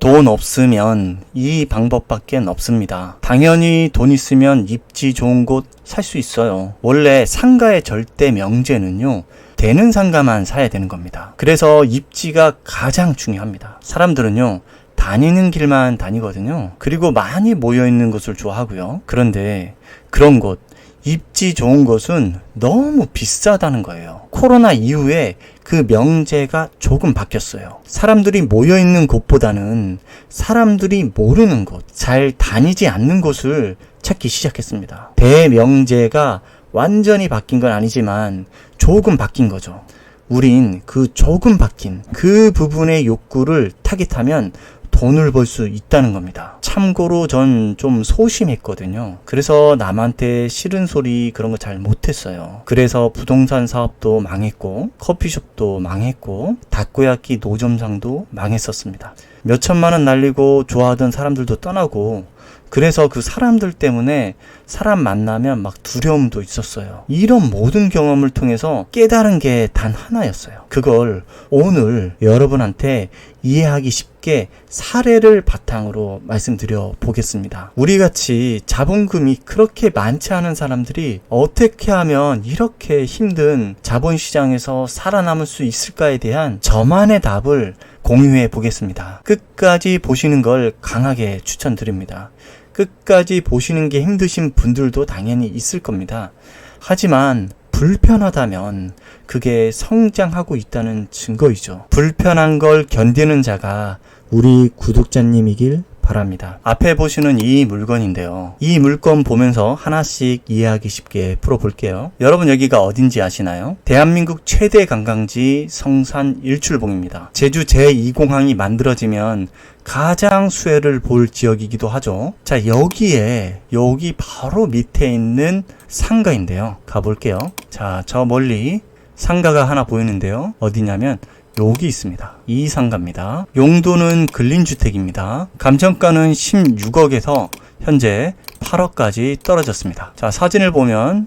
돈 없으면 이 방법밖에 없습니다. 당연히 돈 있으면 입지 좋은 곳 살 수 있어요. 원래 상가의 절대 명제는요, 되는 상가만 사야 되는 겁니다. 그래서 입지가 가장 중요합니다. 사람들은요, 다니는 길만 다니거든요. 그리고 많이 모여있는 곳을 좋아하고요. 그런데 그런 곳, 입지 좋은 곳은 너무 비싸다는 거예요. 코로나 이후에 그 명제가 조금 바뀌었어요. 사람들이 모여있는 곳보다는 사람들이 모르는 곳, 잘 다니지 않는 곳을 찾기 시작했습니다. 대명제가 완전히 바뀐 건 아니지만 조금 바뀐 거죠. 우린 그 조금 바뀐 그 부분의 욕구를 타깃하면 돈을 벌 수 있다는 겁니다. 참고로 전 좀 소심했거든요. 그래서 남한테 싫은 소리 그런 거 잘 못했어요. 그래서 부동산 사업도 망했고, 커피숍도 망했고, 다코야키 노점상도 망했었습니다. 몇 천만 원 날리고 좋아하던 사람들도 떠나고, 그래서 그 사람들 때문에 사람 만나면 막 두려움도 있었어요. 이런 모든 경험을 통해서 깨달은 게 단 하나였어요. 그걸 오늘 여러분한테 이해하기 쉽게 사례를 바탕으로 말씀드려 보겠습니다. 우리같이 자본금이 그렇게 많지 않은 사람들이 어떻게 하면 이렇게 힘든 자본시장에서 살아남을 수 있을까에 대한 저만의 답을 공유해 보겠습니다. 끝까지 보시는 걸 강하게 추천드립니다. 끝까지 보시는 게 힘드신 분들도 당연히 있을 겁니다. 하지만 불편하다면 그게 성장하고 있다는 증거이죠. 불편한 걸 견디는 자가 우리 구독자님이길 바랍니다. 앞에 보시는 이 물건인데요. 이 물건 보면서 하나씩 이해하기 쉽게 풀어볼게요. 여러분 여기가 어딘지 아시나요? 대한민국 최대 관광지 성산 일출봉입니다. 제주 제2공항이 만들어지면 가장 수혜를 볼 지역이기도 하죠. 자, 여기 바로 밑에 있는 상가인데요. 가볼게요. 자, 저 멀리 상가가 하나 보이는데요. 어디냐면 여기 있습니다. 이 상가입니다. 용도는 근린주택입니다. 감정가는 16억에서 현재 8억까지 떨어졌습니다. 자, 사진을 보면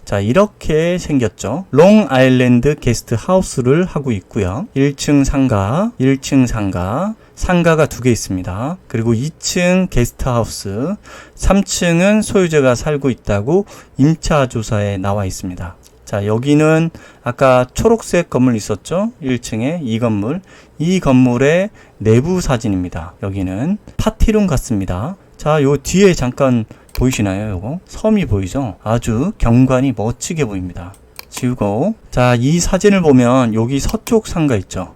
자, 이렇게 생겼죠. 롱아일랜드 게스트하우스를 하고 있고요. 1층 상가, 1층 상가가 2개 있습니다. 그리고 2층 게스트하우스, 3층은 소유자가 살고 있다고 임차조사에 나와 있습니다. 자, 여기는 아까 초록색 건물 있었죠? 1층에 이 건물의 내부 사진입니다. 여기는 파티룸 같습니다. 자, 요 뒤에 잠깐 보이시나요? 요거 섬이 보이죠? 아주 경관이 멋지게 보입니다. 지우고, 자, 이 사진을 보면 여기 서쪽 상가 있죠?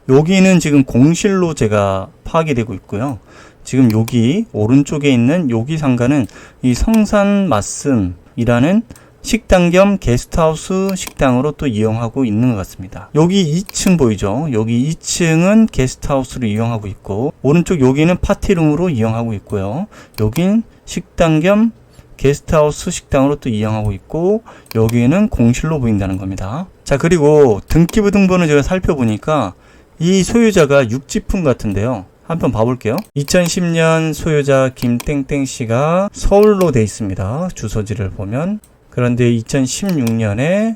여기는 지금 공실로 제가 파악이 되고 있고요. 지금 여기 오른쪽에 있는 여기 상가는 이 성산 맛슴이라는 식당 겸 게스트하우스 식당으로 또 이용하고 있는 것 같습니다. 여기 2층 보이죠? 여기 2층은 게스트하우스로 이용하고 있고, 오른쪽 여기는 파티룸으로 이용하고 있고요. 여긴 식당 겸 게스트하우스 식당으로 또 이용하고 있고, 여기는 공실로 보인다는 겁니다. 자, 그리고 등기부 등본을 제가 살펴보니까 이 소유자가 육지품 같은데요. 한번 봐볼게요. 2010년 소유자 김땡땡씨가 서울로 돼 있습니다. 주소지를 보면. 그런데 2016년에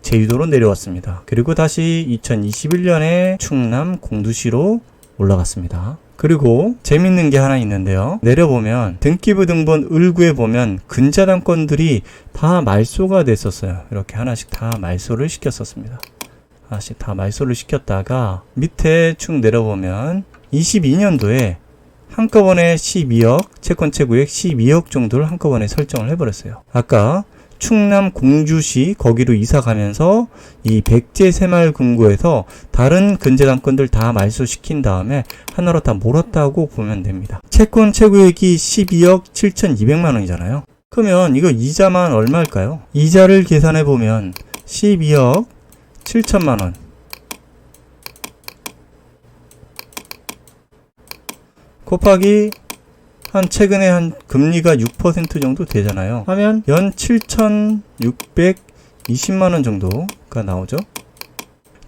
제주도로 내려왔습니다. 그리고 다시 2021년에 충남 공주시로 올라갔습니다. 그리고 재밌는 게 하나 있는데요. 내려보면 등기부 등본 을구에 보면 근저당권들이 다 말소가 됐었어요. 이렇게 하나씩 다 말소를 시켰었습니다. 하나씩 다 말소를 시켰다가 밑에 쭉 내려보면 22년도에 한꺼번에 12억, 채권 채구액 12억 정도를 한꺼번에 설정을 해버렸어요. 아까 충남 공주시 거기로 이사 가면서 이 백제 새마을금고에서 다른 근저당권들 다 말소시킨 다음에 하나로 다 몰았다고 보면 됩니다. 채권 채구액이 12억 7,200만 원이잖아요. 그러면 이거 이자만 얼마일까요? 이자를 계산해 보면 12억 7천만 원 곱하기 최근에 한 금리가 6% 정도 되잖아요. 하면 연 7,620만 원 정도가 나오죠.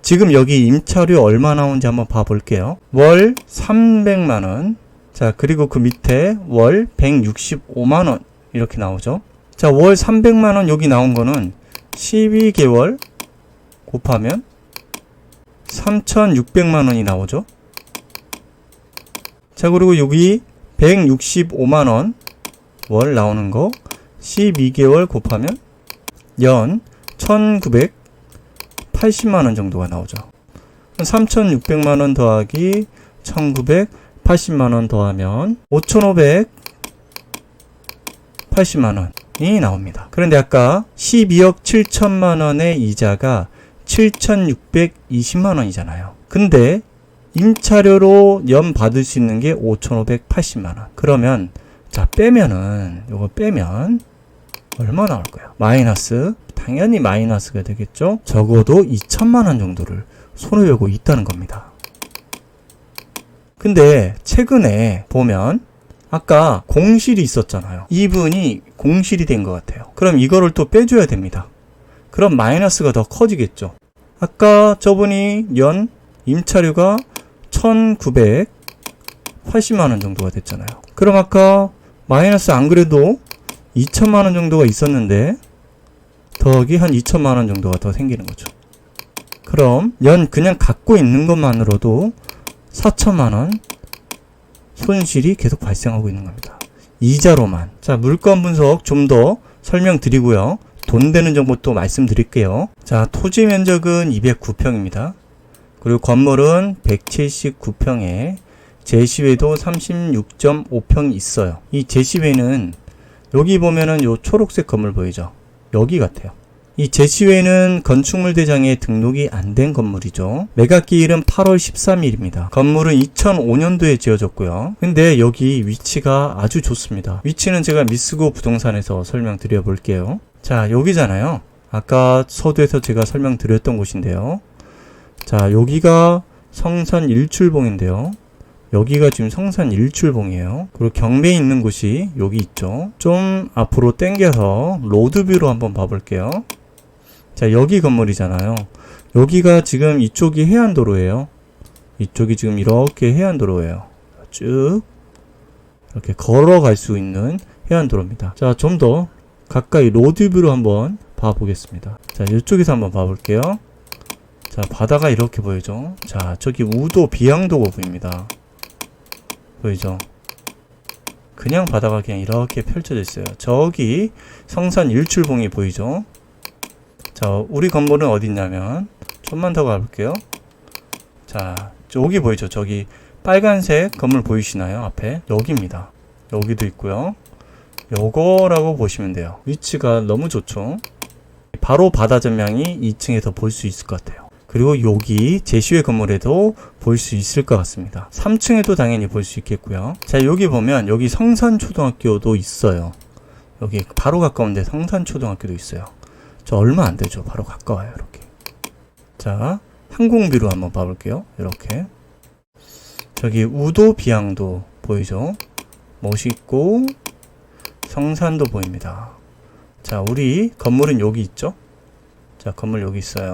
지금 여기 임차료 얼마 나오는지 한번 봐볼게요. 월 300만 원. 자, 그리고 그 밑에 월 165만 원 이렇게 나오죠. 자, 월 300만 원 여기 나온 거는 12개월 곱하면 3,600만 원이 나오죠. 자, 그리고 여기 165만원 월 나오는 거 12개월 곱하면 연 1980만원 정도가 나오죠. 3600만원 더하기 1980만원 더하면 5580만원이 나옵니다. 그런데 아까 12억 7천만원의 이자가 7620만원이잖아요. 근데 임차료로 연 받을 수 있는 게 5580만원. 그러면 자, 요거 빼면 얼마 나올까요? 마이너스, 당연히 마이너스가 되겠죠? 적어도 2천만원 정도를 손해보고 있다는 겁니다. 근데 최근에 보면 아까 공실이 있었잖아요. 이분이 공실이 된 것 같아요. 그럼 이거를 또 빼줘야 됩니다. 그럼 마이너스가 더 커지겠죠. 아까 저분이 연 임차료가 1980만원 정도가 됐잖아요. 그럼 아까 마이너스 안 그래도 2천만원 정도가 있었는데 더하기 한 2천만원 정도가 더 생기는 거죠. 그럼 연 그냥 갖고 있는 것만으로도 4천만원 손실이 계속 발생하고 있는 겁니다. 이자로만. 자, 물건 분석 좀 더 설명드리고요. 돈 되는 정보 또 말씀드릴게요. 자, 토지 면적은 209평입니다. 그리고 건물은 179평에 제시외도 36.5평이 있어요. 이 제시외는 여기 보면은 요 초록색 건물 보이죠? 여기 같아요. 이 제시외는 건축물 대장에 등록이 안 된 건물이죠. 매각기일은 8월 13일입니다. 건물은 2005년도에 지어졌고요. 근데 여기 위치가 아주 좋습니다. 위치는 제가 미스고 부동산에서 설명드려 볼게요. 자, 여기잖아요. 아까 서두에서 제가 설명드렸던 곳인데요. 자, 여기가 성산 일출봉인데요. 여기가 지금 성산 일출봉이에요. 그리고 경매에 있는 곳이 여기 있죠. 좀 앞으로 당겨서 로드뷰로 한번 봐볼게요. 자, 여기 건물이잖아요. 여기가 지금 이쪽이 해안도로예요. 이쪽이 지금 이렇게 해안도로예요. 쭉 이렇게 걸어갈 수 있는 해안도로입니다. 자, 좀 더 가까이 로드뷰로 한번 봐보겠습니다. 자, 이쪽에서 한번 봐볼게요. 자, 바다가 이렇게 보이죠. 자, 저기 우도 비양도가 보입니다. 보이죠? 그냥 바다가 그냥 이렇게 펼쳐져 있어요. 저기 성산 일출봉이 보이죠? 자, 우리 건물은 어디 있냐면 좀만 더 가볼게요. 자, 저기 보이죠? 저기 빨간색 건물 보이시나요? 앞에 여기입니다. 여기도 있고요. 요거라고 보시면 돼요. 위치가 너무 좋죠? 바로 바다 전망이 2층에서 볼 수 있을 것 같아요. 그리고 여기 제시외 건물에도 볼 수 있을 것 같습니다. 3층에도 당연히 볼 수 있겠고요. 자, 여기 보면 여기 성산초등학교도 있어요. 여기 바로 가까운데 성산초등학교도 있어요. 저 얼마 안 되죠. 바로 가까워요. 이렇게. 자, 항공비로 한번 봐볼게요. 이렇게. 저기 우도 비양도 보이죠? 멋있고 성산도 보입니다. 자, 우리 건물은 여기 있죠? 자, 건물 여기 있어요.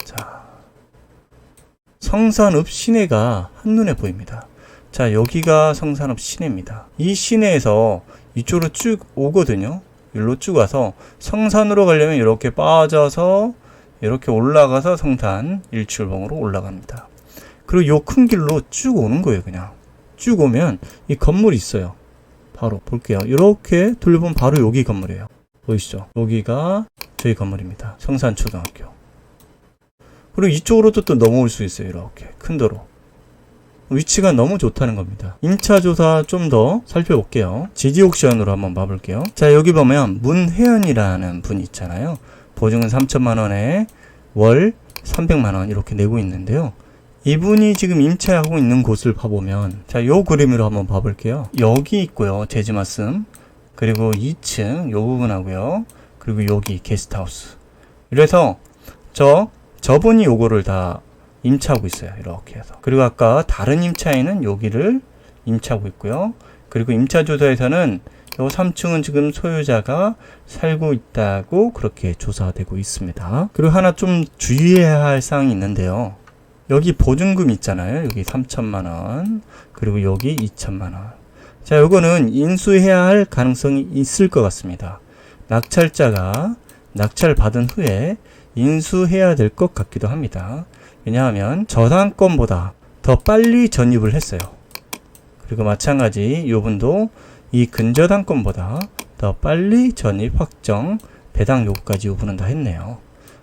자, 성산읍 시내가 한눈에 보입니다. 자, 여기가 성산읍 시내입니다. 이 시내에서 이쪽으로 쭉 오거든요. 여기로 쭉 와서 성산으로 가려면 이렇게 빠져서 이렇게 올라가서 성산 일출봉으로 올라갑니다. 그리고 요 큰 길로 쭉 오는 거예요. 그냥 쭉 오면 이 건물이 있어요. 바로 볼게요. 이렇게 돌려보면 바로 여기 건물이에요. 보이시죠? 여기가 저희 건물입니다. 성산초등학교. 그리고 이쪽으로도 또 넘어올 수 있어요. 이렇게 큰 도로. 위치가 너무 좋다는 겁니다. 임차조사 좀 더 살펴볼게요. 지지옥션으로 한번 봐볼게요. 자, 여기 보면 문혜연이라는 분이 있잖아요. 보증은 3천만원에 월 300만원 이렇게 내고 있는데요. 이분이 지금 임차하고 있는 곳을 봐보면, 자, 요 그림으로 한번 봐볼게요. 여기 있고요. 제주말씀. 그리고 2층 요 부분하고요. 그리고 여기 게스트하우스. 그래서 저분이 요거를 다 임차하고 있어요. 이렇게 해서. 그리고 아까 다른 임차인은 여기를 임차하고 있고요. 그리고 임차조사에서는 요 3층은 지금 소유자가 살고 있다고 그렇게 조사되고 있습니다. 그리고 하나 좀 주의해야 할 사항이 있는데요. 여기 보증금 있잖아요. 여기 3천만원. 그리고 여기 2천만원. 자, 요거는 인수해야 할 가능성이 있을 것 같습니다. 낙찰자가 낙찰 받은 후에 인수해야 될 것 같기도 합니다. 왜냐하면 저당권보다 더 빨리 전입을 했어요. 그리고 마찬가지 이분도 이 근저당권보다 더 빨리 전입 확정 배당 요구까지 이분은 다 했네요.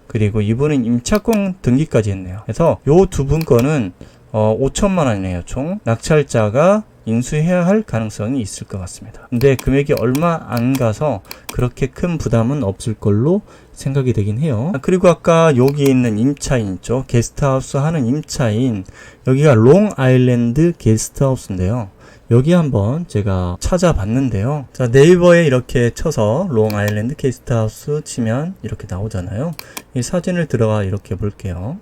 그리고 이분은 임차권 등기까지 했네요. 그래서 요 두 분 거는 5천만 원이네요. 총 낙찰자가 인수해야 할 가능성이 있을 것 같습니다. 근데 금액이 얼마 안 가서 그렇게 큰 부담은 없을 걸로 생각이 되긴 해요. 그리고 아까 여기 있는 임차인 있죠. 게스트하우스 하는 임차인, 여기가 롱아일랜드 게스트하우스인데요. 여기 한번 제가 찾아봤는데요. 자, 네이버에 이렇게 쳐서 롱아일랜드 게스트하우스 치면 이렇게 나오잖아요. 이 사진을 들어가 이렇게 볼게요.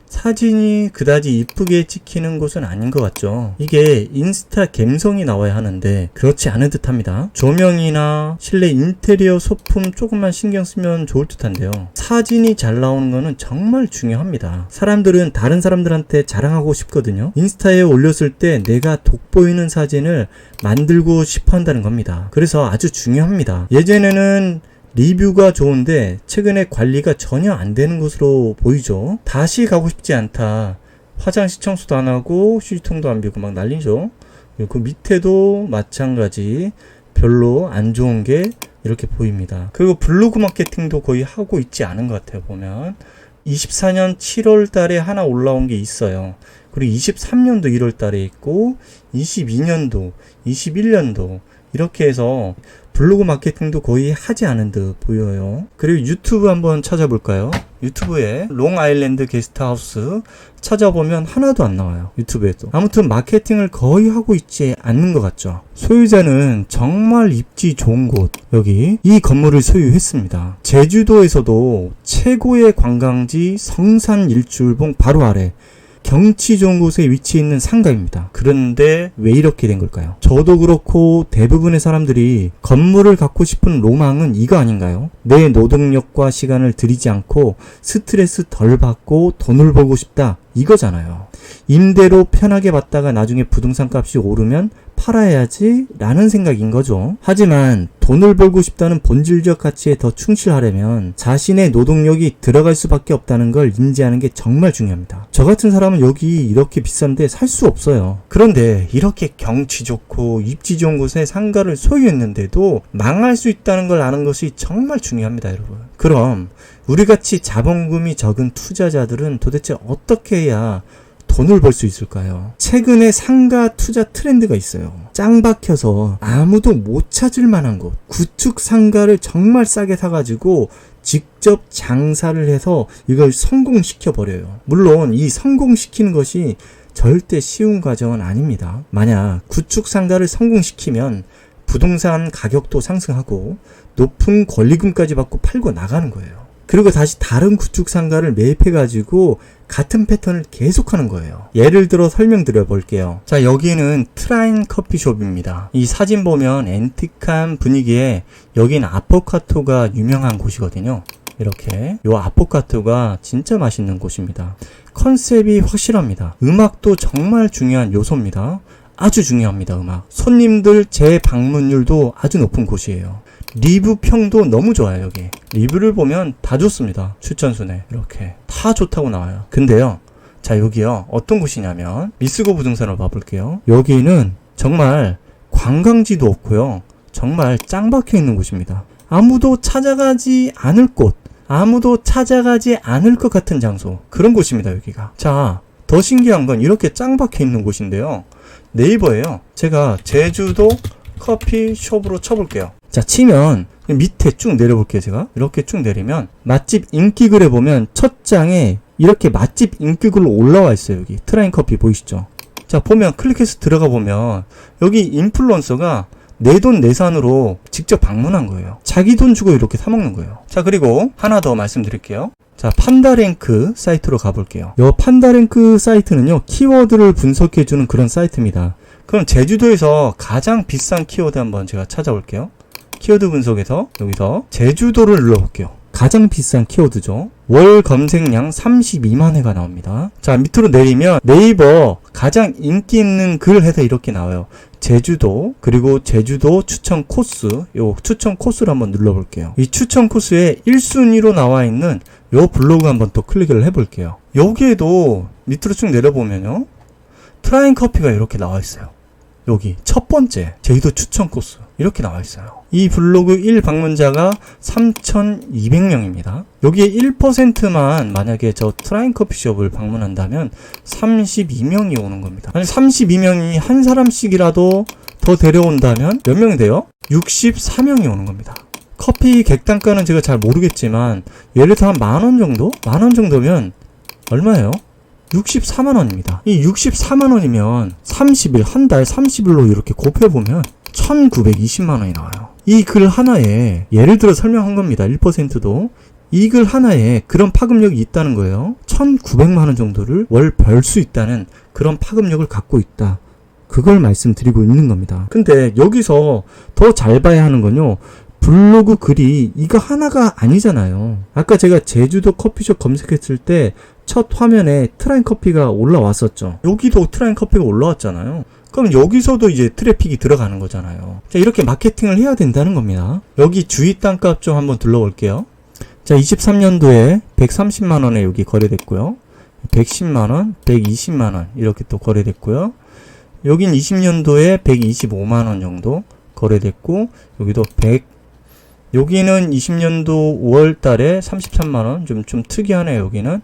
사진이 그다지 이쁘게 찍히는 곳은 아닌 것 같죠. 이게 인스타 갬성이 나와야 하는데 그렇지 않은 듯 합니다. 조명이나 실내 인테리어 소품 조금만 신경 쓰면 좋을 듯 한데요. 사진이 잘 나오는 거는 정말 중요합니다. 사람들은 다른 사람들한테 자랑하고 싶거든요. 인스타에 올렸을 때 내가 돋보이는 사진을 만들고 싶어 한다는 겁니다. 그래서 아주 중요합니다. 예전에는 리뷰가 좋은데 최근에 관리가 전혀 안 되는 것으로 보이죠. 다시 가고 싶지 않다. 화장실 청소도 안 하고 휴지통도 안 비우고 막 난리죠. 그 밑에도 마찬가지 별로 안 좋은 게 이렇게 보입니다. 그리고 블로그 마케팅도 거의 하고 있지 않은 것 같아요. 보면 24년 7월 달에 하나 올라온 게 있어요. 그리고 23년도 1월 달에 있고 22년도 21년도 이렇게 해서 블로그 마케팅도 거의 하지 않은 듯 보여요. 그리고 유튜브 한번 찾아볼까요? 유튜브에 롱아일랜드 게스트하우스 찾아보면 하나도 안 나와요. 유튜브에도. 아무튼 마케팅을 거의 하고 있지 않는 것 같죠. 소유자는 정말 입지 좋은 곳, 여기 이 건물을 소유했습니다. 제주도에서도 최고의 관광지 성산일출봉 바로 아래 경치 좋은 곳에 위치해 있는 상가입니다. 그런데 왜 이렇게 된 걸까요? 저도 그렇고 대부분의 사람들이 건물을 갖고 싶은 로망은 이거 아닌가요? 내 노동력과 시간을 들이지 않고 스트레스 덜 받고 돈을 벌고 싶다, 이거잖아요. 임대로 편하게 받다가 나중에 부동산 값이 오르면 팔아야지 라는 생각인 거죠. 하지만 돈을 벌고 싶다는 본질적 가치에 더 충실하려면 자신의 노동력이 들어갈 수밖에 없다는 걸 인지하는 게 정말 중요합니다. 저 같은 사람은 여기 이렇게 비싼데 살 수 없어요. 그런데 이렇게 경치 좋고 입지 좋은 곳에 상가를 소유했는데도 망할 수 있다는 걸 아는 것이 정말 중요합니다, 여러분. 그럼 우리같이 자본금이 적은 투자자들은 도대체 어떻게 해야 돈을 벌 수 있을까요? 최근에 상가 투자 트렌드가 있어요. 짱 박혀서 아무도 못 찾을 만한 곳, 구축 상가를 정말 싸게 사가지고 직접 장사를 해서 이걸 성공시켜 버려요. 물론 이 성공시키는 것이 절대 쉬운 과정은 아닙니다. 만약 구축 상가를 성공시키면 부동산 가격도 상승하고 높은 권리금까지 받고 팔고 나가는 거예요. 그리고 다시 다른 구축 상가를 매입해가지고 같은 패턴을 계속하는 거예요. 예를 들어 설명드려 볼게요. 자, 여기는 트라인 커피숍입니다. 이 사진 보면 앤틱한 분위기에 여기는 아포카토가 유명한 곳이거든요. 이렇게 요 아포카토가 진짜 맛있는 곳입니다. 컨셉이 확실합니다. 음악도 정말 중요한 요소입니다. 아주 중요합니다. 음악. 손님들 재방문율도 아주 높은 곳이에요. 리뷰 평도 너무 좋아요. 여기 리뷰를 보면 다 좋습니다. 추천순에 이렇게 다 좋다고 나와요. 근데요, 자, 여기요 어떤 곳이냐면 미쓰고 부동산으로 봐볼게요. 여기는 정말 관광지도 없고요, 정말 짱 박혀 있는 곳입니다. 아무도 찾아가지 않을 곳, 아무도 찾아가지 않을 것 같은 장소, 그런 곳입니다. 여기가. 자, 더 신기한 건 이렇게 짱 박혀 있는 곳인데요, 네이버에요. 제가 제주도 커피숍으로 쳐볼게요. 자, 치면 밑에 쭉 내려볼게요. 제가 이렇게 쭉 내리면 맛집 인기글에 보면 첫 장에 이렇게 맛집 인기글로 올라와 있어요. 여기 트라인 커피 보이시죠? 자, 보면 클릭해서 들어가 보면 여기 인플루언서가 내돈내산으로 직접 방문한 거예요. 자기 돈 주고 이렇게 사 먹는 거예요. 자, 그리고 하나 더 말씀드릴게요. 자, 판다랭크 사이트로 가볼게요. 이 판다랭크 사이트는요, 키워드를 분석해주는 그런 사이트입니다. 그럼 제주도에서 가장 비싼 키워드 한번 제가 찾아볼게요. 키워드 분석에서 여기서 제주도를 눌러볼게요. 가장 비싼 키워드죠. 월 검색량 32만 회가 나옵니다. 자, 밑으로 내리면 네이버 가장 인기 있는 글 해서 이렇게 나와요. 제주도, 그리고 제주도 추천 코스, 요 추천 코스를 한번 눌러볼게요. 이 추천 코스에 1순위로 나와 있는 요 블로그 한번 또 클릭을 해볼게요. 여기에도 밑으로 쭉 내려보면요, 트라인 커피가 이렇게 나와 있어요. 여기 첫 번째 제주도 추천 코스 이렇게 나와 있어요. 이 블로그 1 방문자가 3,200명입니다. 여기에 1%만 만약에 저 트라인 커피숍을 방문한다면 32명이 오는 겁니다. 아니 32명이 한 사람씩이라도 더 데려온다면 몇 명이 돼요? 64명이 오는 겁니다. 커피 객단가는 제가 잘 모르겠지만 예를 들어 한 10,000원 정도? 10,000원 정도면 얼마예요? 64만원입니다. 이 64만원이면 30일, 한 달 30일로 이렇게 곱해보면 1920만원이 나와요. 이 글 하나에 예를 들어 설명한 겁니다. 1%도 이 글 하나에 그런 파급력이 있다는 거예요. 1900만원 정도를 월 벌 수 있다는 그런 파급력을 갖고 있다. 그걸 말씀드리고 있는 겁니다. 근데 여기서 더 잘 봐야 하는 건요, 블로그 글이 이거 하나가 아니잖아요. 아까 제가 제주도 커피숍 검색했을 때 첫 화면에 트라인 커피가 올라왔었죠. 여기도 트라인 커피가 올라왔잖아요. 그럼 여기서도 이제 트래픽이 들어가는 거잖아요. 자, 이렇게 마케팅을 해야 된다는 겁니다. 여기 주위 땅값 좀 한번 둘러볼게요. 자, 23년도에 130만원에 여기 거래됐고요. 110만원, 120만원 이렇게 또 거래됐고요. 여긴 20년도에 125만원 정도 거래됐고, 여기도 100, 여기는 20년도 5월 달에 33만원, 좀 특이하네요. 여기는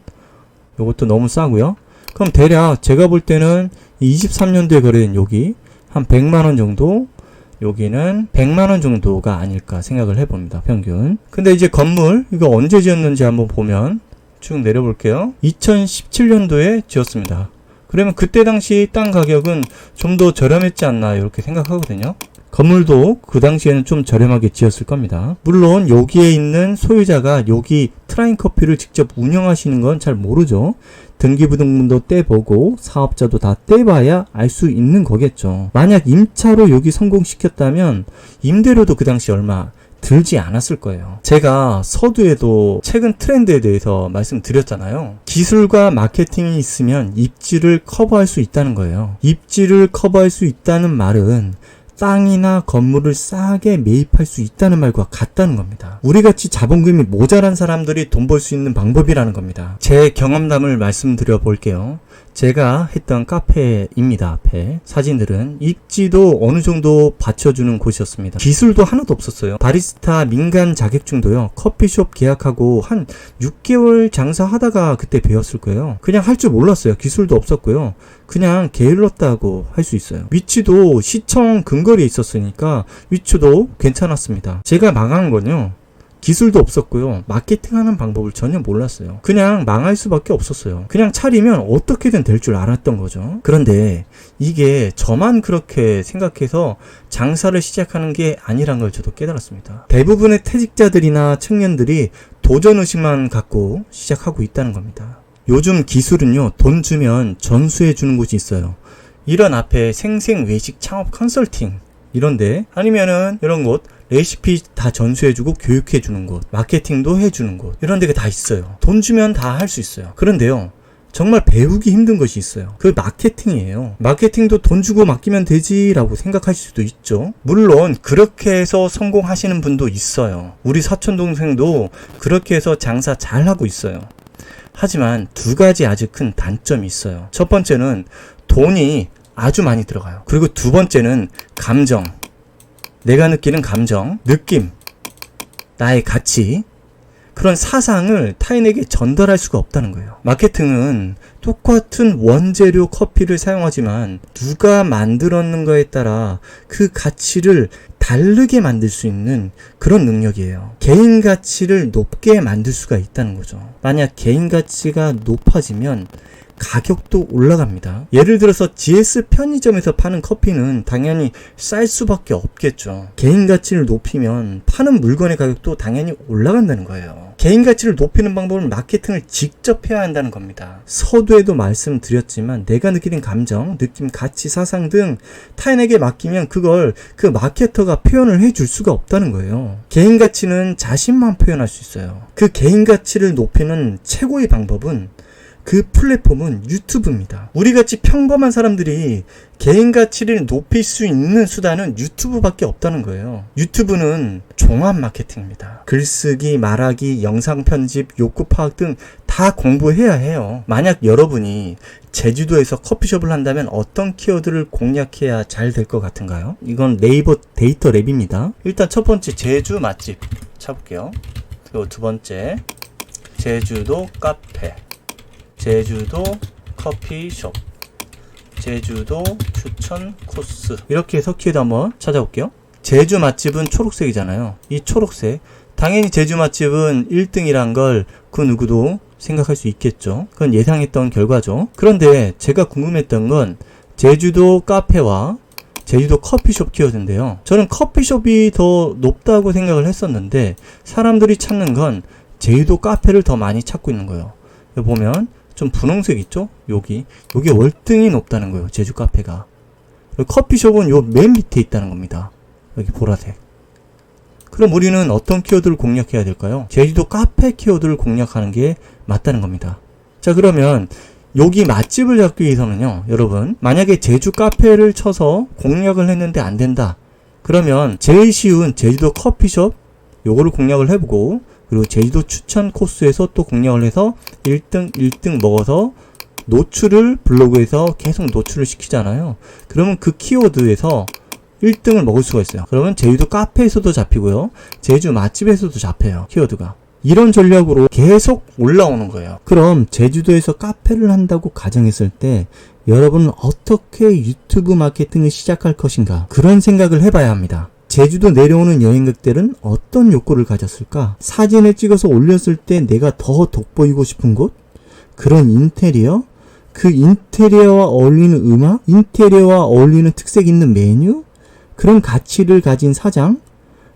요것도 너무 싸고요. 그럼 대략 제가 볼 때는 23년도에 거래된 여기 한 100만원 정도, 여기는 100만원 정도가 아닐까 생각을 해봅니다. 평균. 근데 이제 건물 이거 언제 지었는지 한번 보면 쭉 내려볼게요. 2017년도에 지었습니다. 그러면 그때 당시 땅 가격은 좀 더 저렴했지 않나 이렇게 생각하거든요. 건물도 그 당시에는 좀 저렴하게 지었을 겁니다. 물론 여기에 있는 소유자가 여기 트라인 커피를 직접 운영하시는 건 잘 모르죠. 등기부등본도 떼보고 사업자도 다 떼봐야 알 수 있는 거겠죠. 만약 임차로 여기 성공시켰다면 임대료도 그 당시 얼마 들지 않았을 거예요. 제가 서두에도 최근 트렌드에 대해서 말씀드렸잖아요. 기술과 마케팅이 있으면 입지를 커버할 수 있다는 거예요. 입지를 커버할 수 있다는 말은 땅이나 건물을 싸게 매입할 수 있다는 말과 같다는 겁니다. 우리같이 자본금이 모자란 사람들이 돈 벌 수 있는 방법이라는 겁니다. 제 경험담을 말씀드려 볼게요. 제가 했던 카페입니다. 앞에 사진들은 입지도 어느 정도 받쳐주는 곳이었습니다. 기술도 하나도 없었어요. 바리스타 민간 자격증도요, 커피숍 계약하고 한 6개월 장사하다가 그때 배웠을 거예요. 그냥 할 줄 몰랐어요. 기술도 없었고요. 그냥 게을렀다고 할 수 있어요. 위치도 시청 근거리에 있었으니까 위치도 괜찮았습니다. 제가 망한 건요, 기술도 없었고요. 마케팅하는 방법을 전혀 몰랐어요. 그냥 망할 수밖에 없었어요. 그냥 차리면 어떻게든 될 줄 알았던 거죠. 그런데 이게 저만 그렇게 생각해서 장사를 시작하는 게 아니란 걸 저도 깨달았습니다. 대부분의 퇴직자들이나 청년들이 도전의식만 갖고 시작하고 있다는 겁니다. 요즘 기술은요, 돈 주면 전수해 주는 곳이 있어요. 이런 앞에 생생외식 창업 컨설팅 이런데, 아니면은 이런 곳 레시피 다 전수해주고 교육해주는 곳, 마케팅도 해주는 곳, 이런 데가 다 있어요. 돈 주면 다 할 수 있어요. 그런데요, 정말 배우기 힘든 것이 있어요. 그 마케팅이에요. 마케팅도 돈 주고 맡기면 되지라고 생각하실 수도 있죠. 물론 그렇게 해서 성공하시는 분도 있어요. 우리 사촌동생도 그렇게 해서 장사 잘하고 있어요. 하지만 두 가지 아주 큰 단점이 있어요. 첫 번째는 돈이 아주 많이 들어가요. 그리고 두 번째는 감정. 내가 느끼는 감정, 느낌, 나의 가치, 그런 사상을 타인에게 전달할 수가 없다는 거예요. 마케팅은 똑같은 원재료 커피를 사용하지만 누가 만들었는가에 따라 그 가치를 다르게 만들 수 있는 그런 능력이에요. 개인 가치를 높게 만들 수가 있다는 거죠. 만약 개인 가치가 높아지면 가격도 올라갑니다. 예를 들어서 GS 편의점에서 파는 커피는 당연히 쌀 수밖에 없겠죠. 개인 가치를 높이면 파는 물건의 가격도 당연히 올라간다는 거예요. 개인 가치를 높이는 방법은 마케팅을 직접 해야 한다는 겁니다. 서두에도 말씀드렸지만 내가 느끼는 감정, 느낌, 가치, 사상 등 타인에게 맡기면 그걸 그 마케터가 표현을 해줄 수가 없다는 거예요. 개인 가치는 자신만 표현할 수 있어요. 그 개인 가치를 높이는 최고의 방법은 그 플랫폼은 유튜브입니다. 우리같이 평범한 사람들이 개인 가치를 높일 수 있는 수단은 유튜브밖에 없다는 거예요. 유튜브는 종합 마케팅입니다. 글쓰기, 말하기, 영상 편집, 욕구 파악 등 다 공부해야 해요. 만약 여러분이 제주도에서 커피숍을 한다면 어떤 키워드를 공략해야 잘 될 것 같은가요? 이건 네이버 데이터 랩입니다. 일단 첫 번째 제주 맛집 쳐볼게요. 그리고 두 번째 제주도 카페, 제주도 커피숍, 제주도 추천 코스, 이렇게 해서 키워드 한번 찾아볼게요. 제주 맛집은 초록색이잖아요. 이 초록색, 당연히 제주 맛집은 1등이란 걸 그 누구도 생각할 수 있겠죠. 그건 예상했던 결과죠. 그런데 제가 궁금했던 건 제주도 카페와 제주도 커피숍 키워드인데요. 저는 커피숍이 더 높다고 생각을 했었는데 사람들이 찾는 건 제주도 카페를 더 많이 찾고 있는 거예요. 여기 보면 좀 분홍색 있죠? 여기 월등히 높다는 거예요. 제주 카페가. 커피숍은 요 맨 밑에 있다는 겁니다. 여기 보라색. 그럼 우리는 어떤 키워드를 공략해야 될까요? 제주도 카페 키워드를 공략하는 게 맞다는 겁니다. 자, 그러면 여기 맛집을 잡기 위해서는요, 여러분, 만약에 제주 카페를 쳐서 공략을 했는데 안 된다. 그러면 제일 쉬운 제주도 커피숍 요거를 공략을 해보고, 그리고 제주도 추천 코스에서 또 공략을 해서 1등 먹어서 노출을 블로그에서 계속 노출을 시키잖아요. 그러면 그 키워드에서 1등을 먹을 수가 있어요. 그러면 제주도 카페에서도 잡히고요, 제주 맛집에서도 잡혀요, 키워드가. 이런 전략으로 계속 올라오는 거예요. 그럼 제주도에서 카페를 한다고 가정했을 때 여러분은 어떻게 유튜브 마케팅을 시작할 것인가, 그런 생각을 해봐야 합니다. 제주도 내려오는 여행객들은 어떤 욕구를 가졌을까? 사진을 찍어서 올렸을 때 내가 더 돋보이고 싶은 곳? 그런 인테리어? 그 인테리어와 어울리는 음악? 인테리어와 어울리는 특색 있는 메뉴? 그런 가치를 가진 사장?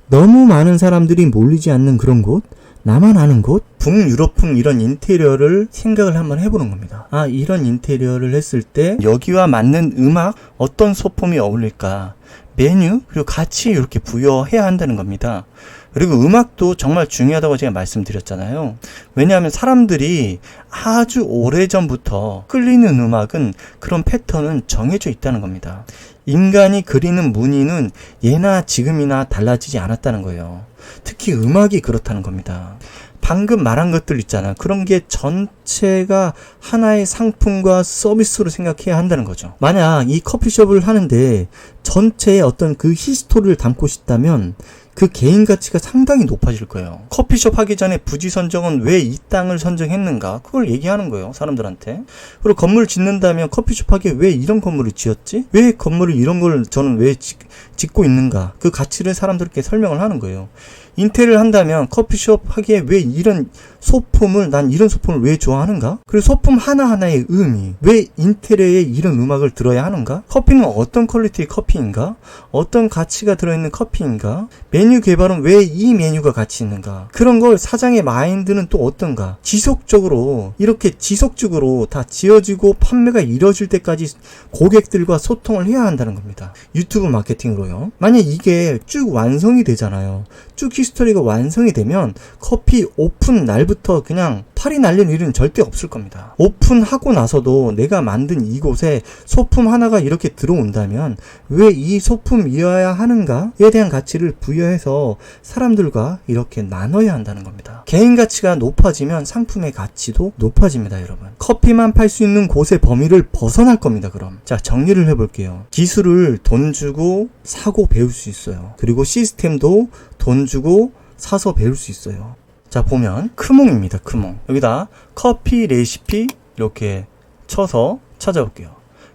너무 많은 사람들이 몰리지 않는 그런 곳? 나만 아는 곳? 북유럽풍 이런 인테리어를 생각을 한번 해보는 겁니다. 아, 이런 인테리어를 했을 때 여기와 맞는 음악, 어떤 소품이 어울릴까? 메뉴, 그리고 가치 이렇게 부여해야 한다는 겁니다. 그리고 음악도 정말 중요하다고 제가 말씀드렸잖아요. 왜냐하면 사람들이 아주 오래전부터 끌리는 음악은 그런 패턴은 정해져 있다는 겁니다. 인간이 그리는 무늬는 예나 지금이나 달라지지 않았다는 거예요. 특히 음악이 그렇다는 겁니다. 방금 말한 것들 있잖아. 그런 게 전체가 하나의 상품과 서비스로 생각해야 한다는 거죠. 만약 이 커피숍을 하는데 전체의 어떤 그 히스토리를 담고 싶다면 그 개인 가치가 상당히 높아질 거예요. 커피숍 하기 전에 부지 선정은 왜 이 땅을 선정했는가, 그걸 얘기하는 거예요, 사람들한테. 그리고 건물 짓는다면 커피숍 하기에 왜 이런 건물을 지었지? 왜 건물을 이런 걸 저는 왜 짓고 있는가, 그 가치를 사람들께 설명을 하는 거예요. 인테리어를 한다면 커피숍 하기에 왜 이런 소품을, 난 이런 소품을 왜 좋아하는가? 그리고 소품 하나하나의 의미, 왜 인테리어에 이런 음악을 들어야 하는가? 커피는 어떤 퀄리티의 커피인가? 어떤 가치가 들어있는 커피인가? 메뉴 개발은 왜 이 메뉴가 가치 있는가? 그런 걸 사장의 마인드는 또 어떤가? 지속적으로, 이렇게 지속적으로 다 지어지고 판매가 이루어질 때까지 고객들과 소통을 해야 한다는 겁니다. 유튜브 마케팅으로요. 만약 이게 쭉 완성이 되잖아요. 쭉 히스토리가 완성이 되면 커피 오픈 날부터 그냥 팔이 날리는 일은 절대 없을 겁니다. 오픈하고 나서도 내가 만든 이곳에 소품 하나가 이렇게 들어온다면 왜 이 소품이어야 하는가에 대한 가치를 부여해서 사람들과 이렇게 나눠야 한다는 겁니다. 개인 가치가 높아지면 상품의 가치도 높아집니다, 여러분. 커피만 팔 수 있는 곳의 범위를 벗어날 겁니다, 그럼. 자, 정리를 해볼게요. 기술을 돈 주고 사고 배울 수 있어요. 그리고 시스템도 돈 주고 사서 배울 수 있어요. 자, 보면 크몽입니다. 크몽. 여기다 커피 레시피 이렇게 쳐서 찾아볼게요.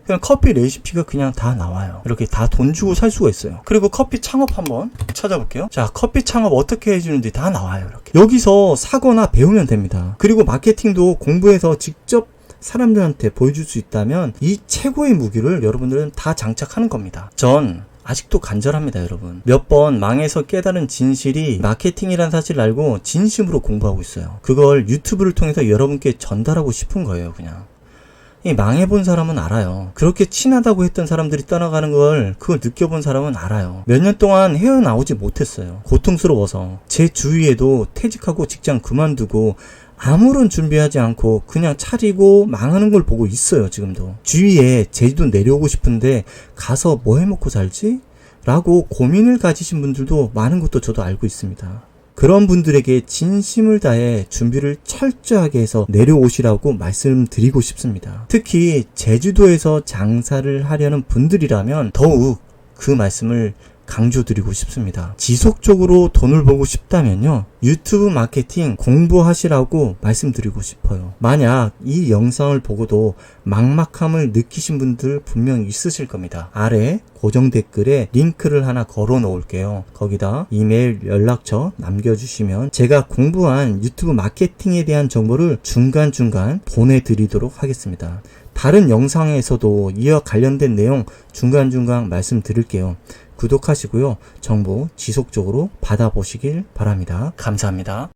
그냥 커피 레시피가 그냥 다 나와요. 이렇게 다 돈 주고 살 수가 있어요. 그리고 커피 창업 한번 찾아볼게요. 자, 커피 창업 어떻게 해주는지 다 나와요. 이렇게 여기서 사거나 배우면 됩니다. 그리고 마케팅도 공부해서 직접 사람들한테 보여줄 수 있다면 이 최고의 무기를 여러분들은 다 장착하는 겁니다. 전 아직도 간절합니다, 여러분. 몇 번 망해서 깨달은 진실이 마케팅이란 사실을 알고 진심으로 공부하고 있어요. 그걸 유튜브를 통해서 여러분께 전달하고 싶은 거예요, 그냥. 이 망해본 사람은 알아요. 그렇게 친하다고 했던 사람들이 떠나가는 걸, 그걸 느껴본 사람은 알아요. 몇 년 동안 헤어나오지 못했어요. 고통스러워서. 제 주위에도 퇴직하고 직장 그만두고 아무런 준비하지 않고 그냥 차리고 망하는 걸 보고 있어요. 지금도 주위에 제주도 내려오고 싶은데 가서 뭐 해먹고 살지? 라고 고민을 가지신 분들도 많은 것도 저도 알고 있습니다. 그런 분들에게 진심을 다해 준비를 철저하게 해서 내려오시라고 말씀드리고 싶습니다. 특히 제주도에서 장사를 하려는 분들이라면 더욱 그 말씀을 강조드리고 싶습니다. 지속적으로 돈을 벌고 싶다면요, 유튜브 마케팅 공부하시라고 말씀드리고 싶어요. 만약 이 영상을 보고도 막막함을 느끼신 분들 분명 있으실 겁니다. 아래 고정 댓글에 링크를 하나 걸어 놓을게요. 거기다 이메일 연락처 남겨주시면 제가 공부한 유튜브 마케팅에 대한 정보를 중간중간 보내드리도록 하겠습니다. 다른 영상에서도 이와 관련된 내용 중간중간 말씀드릴게요. 구독하시고요. 정보 지속적으로 받아보시길 바랍니다. 감사합니다.